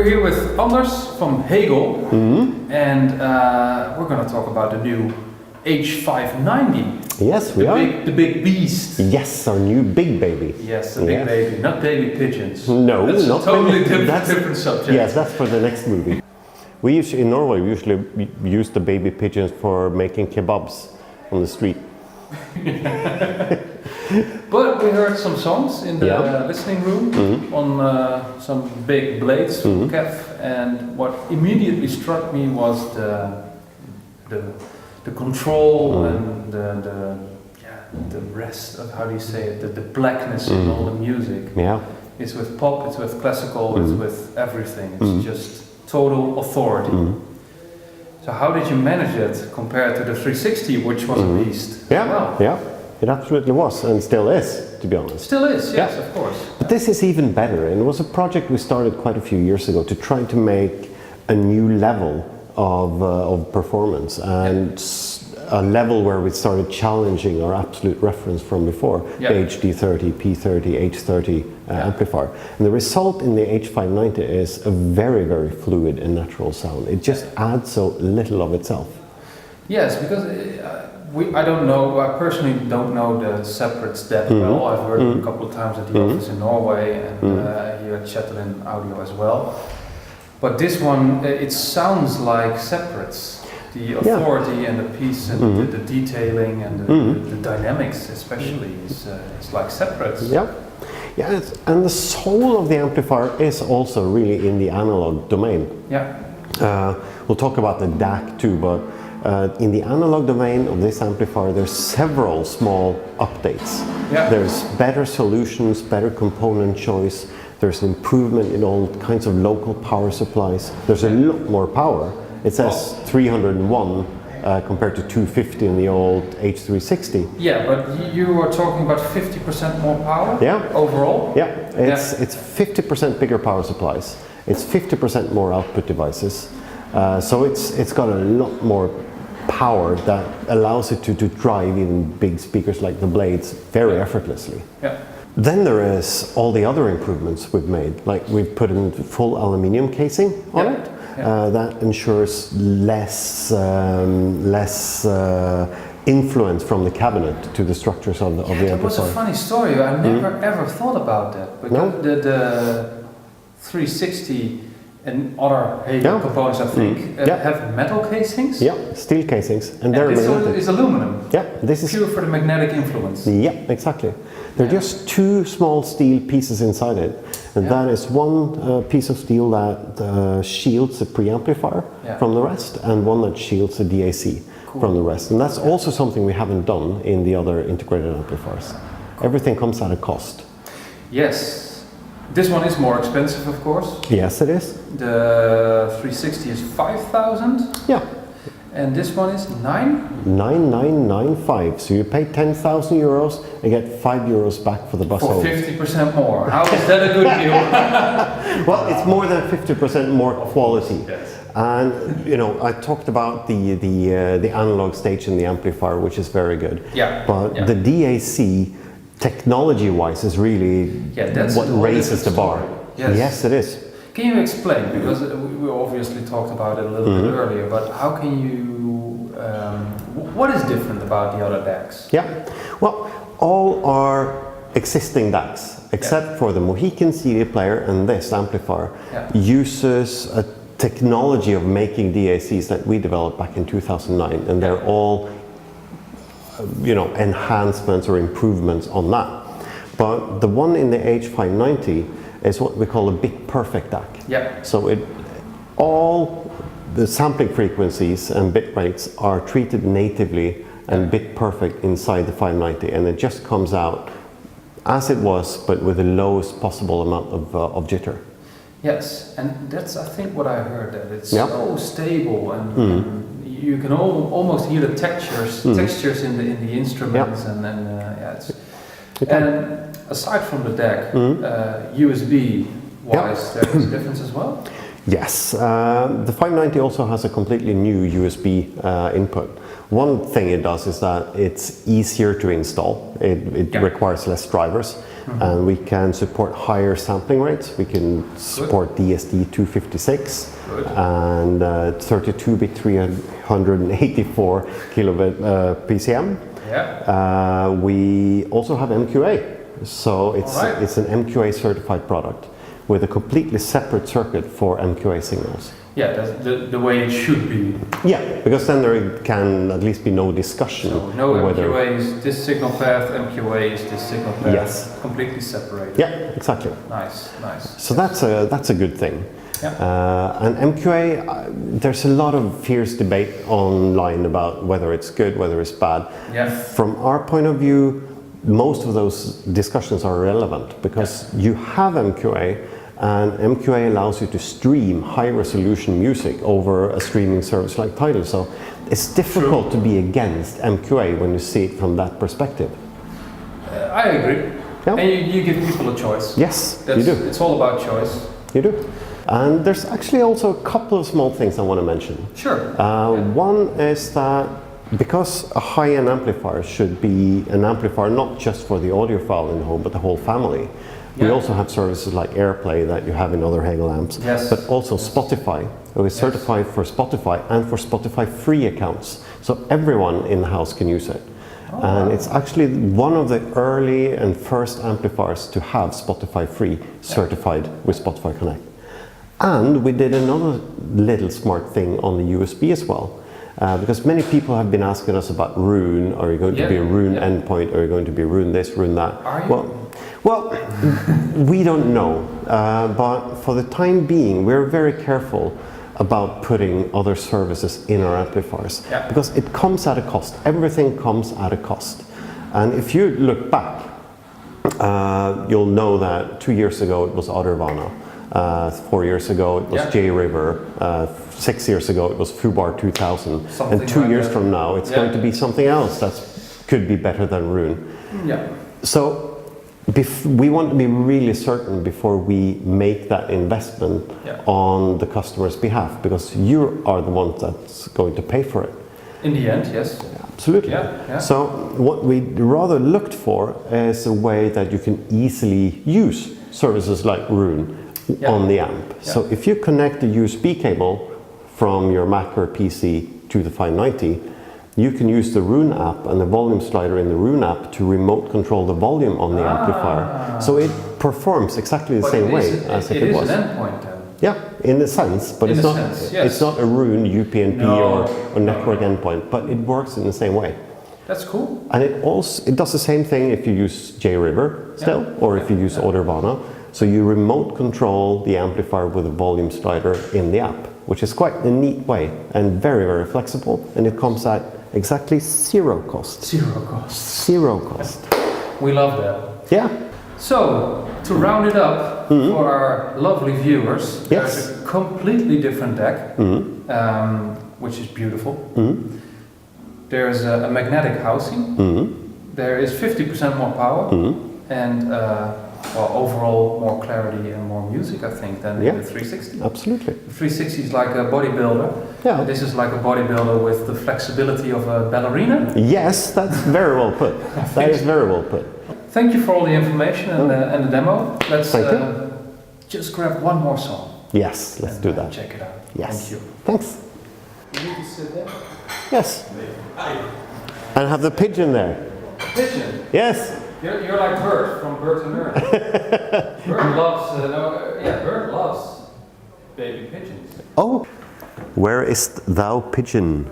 here with Anders from Hegel, and we're going to talk about the new H590. Yes, we are. The big beast. Yes, our new big baby. Yes, the big baby, not baby pigeons. No, that's not a totally baby. different subject. Yes, that's for the next movie. We usually, in Norway, we usually use the baby pigeons for making kebabs on the street. But we heard some songs in the listening room on some big blades from Kev, and what immediately struck me was the control and the rest of, how do you say it, the blackness in all the music. Yeah. It's with pop, it's with classical, it's with everything. It's just total authority. So how did you manage it compared to the 360, which was a beast? Yeah, it absolutely was, and still is, to be honest. Still is, yes, of course. But this is even better, and it was a project we started quite a few years ago to try to make a new level of performance, and a level where we started challenging our absolute reference from before, the HD30, P30, H30 amplifier. And the result in the H590 is a very, very fluid and natural sound. It just adds so little of itself. Yes, because I don't know, I personally don't know the separates that well. I've heard them a couple of times at the office in Norway and here at Chatelain Audio as well. But this one, it sounds like separates. The authority and the piece and the detailing and the dynamics especially is like separates. Yeah, and the soul of the amplifier is also really in the analog domain. Yeah. We'll talk about the DAC too, but in the analog domain of this amplifier, there's several small updates. Yeah. There's better solutions, better component choice. There's improvement in all kinds of local power supplies. There's a lot more power. It says 301 compared to 250 in the old H360. Yeah, but you were talking about 50% more power overall? Yeah, it's 50% bigger power supplies. It's 50% more output devices. So it's got a lot more power that allows it to drive even big speakers like the blades very effortlessly. Yeah. Then there is all the other improvements we've made, like we've put in full aluminium casing on it. That ensures less influence from the cabinet to the structures of the amplifier. That was a funny story. I never ever thought about that. Because the 360 and other Hegel components, I think, have metal casings. Yeah, steel casings, and they're magnetic. This is aluminum. Yeah, this is pure for the magnetic influence. Yeah, exactly. They're just two small steel pieces inside it, and that is one piece of steel that shields the preamplifier from the rest, and one that shields the DAC from the rest. And that's also something we haven't done in the other integrated amplifiers. Everything comes at a cost. Yes. This one is more expensive, of course. Yes, it is. The 360 is 5,000. Yeah. And this one is 9,995. So you pay 10,000 euros and get 5 euros back for the bus home. For 50% more. How is that a good deal? Well, it's more than 50% more quality. Yes. And you know, I talked about the analog stage in the amplifier, which is very good. Yeah. But the DAC, technology-wise, is really what raises the bar. Yes, it is. Can you explain, because we obviously talked about it a little bit earlier, but how can you, what is different about the other DACs? Yeah, well, all our existing DACs, except for the Mohican CD player and this amplifier, uses a technology of making DACs that we developed back in 2009, and they're all enhancements or improvements on that. But the one in the H590 is what we call a bit perfect DAC. Yeah. So all the sampling frequencies and bit rates are treated natively and bit perfect inside the 590, and it just comes out as it was, but with the lowest possible amount of jitter. Yes, and that's, I think, what I heard, that it's so stable, and you can almost hear the textures in the instruments, and then and aside from the DAC, USB wise, there is a difference as well. Yes, the 590 also has a completely new USB input. One thing it does is that it's easier to install. It requires less drivers, and we can support higher sampling rates. We can support DSD 256 and 32-bit 384 kilobit PCM. Yeah. We also have MQA, so it's an MQA certified product with a completely separate circuit for MQA signals. Yeah, that's the way it should be. Yeah, because then there can at least be no discussion. So no whether MQA is this signal path, MQA is this signal path. Yes. Completely separated. Yeah, exactly. Nice, nice. So that's a good thing. Yeah. And MQA, there's a lot of fierce debate online about whether it's good, whether it's bad. Yeah. From our point of view, most of those discussions are irrelevant because you have MQA, and MQA allows you to stream high-resolution music over a streaming service like Tidal. So it's difficult to be against MQA when you see it from that perspective. I agree. Yeah. And you give people a choice. Yes, you do. It's all about choice. You do. And there's actually also a couple of small things I want to mention. Sure. One is that because a high-end amplifier should be an amplifier not just for the audiophile in the home, but the whole family. We also have services like AirPlay that you have in other Hegel amps, but also Spotify. We're certified for Spotify and for Spotify free accounts, so everyone in the house can use it. And it's actually one of the early and first amplifiers to have Spotify free certified with Spotify Connect. And we did another little smart thing on the USB as well. Because many people have been asking us about Roon. Are you going to be a Roon endpoint? Are you going to be Roon this, Roon that? Are you? Well, we don't know. But for the time being, we're very careful about putting other services in our amplifiers. Because it comes at a cost. Everything comes at a cost. And if you look back, you'll know that 2 years ago it was Ottervana. 4 years ago it was J-River, 6 years ago it was Fubar 2000, and 2 years from now it's going to be something else that could be better than Roon. So we want to be really certain before we make that investment on the customer's behalf, because you are the one that's going to pay for it. In the end, yes. Absolutely. So what we rather looked for is a way that you can easily use services like Roon on the amp. So if you connect the USB cable from your Mac or PC to the 590, you can use the Roon app and the volume slider in the Roon app to remote control the volume on the amplifier. So it performs exactly the same way as if it was. It is an endpoint then. Yeah, in a sense, but it's not a Roon UPnP or network endpoint, but it works in the same way. That's cool. And it does the same thing if you use J-River still, or if you use Ottervana. So you remote control the amplifier with a volume slider in the app, which is quite a neat way and very, very flexible. And it comes at exactly zero cost. Zero cost. Zero cost. We love that. Yeah. So, to round it up for our lovely viewers, there's a completely different deck, which is beautiful. There's a magnetic housing. There is 50% more power, and well, overall more clarity and more music, I think, than the 360. Absolutely. The 360 is like a bodybuilder. Yeah. This is like a bodybuilder with the flexibility of a ballerina. Yes, that's very well put. That is very well put. Thank you for all the information and the demo. Let's just grab one more song. Yes, let's do that. Check it out. Yes. Thank you. Thanks. You need to sit there. Yes. And have the pigeon there. Pigeon? Yes. You're like Bert from Bert and Ertzeid. Bert loves baby pigeons. Oh, where is thou pigeon?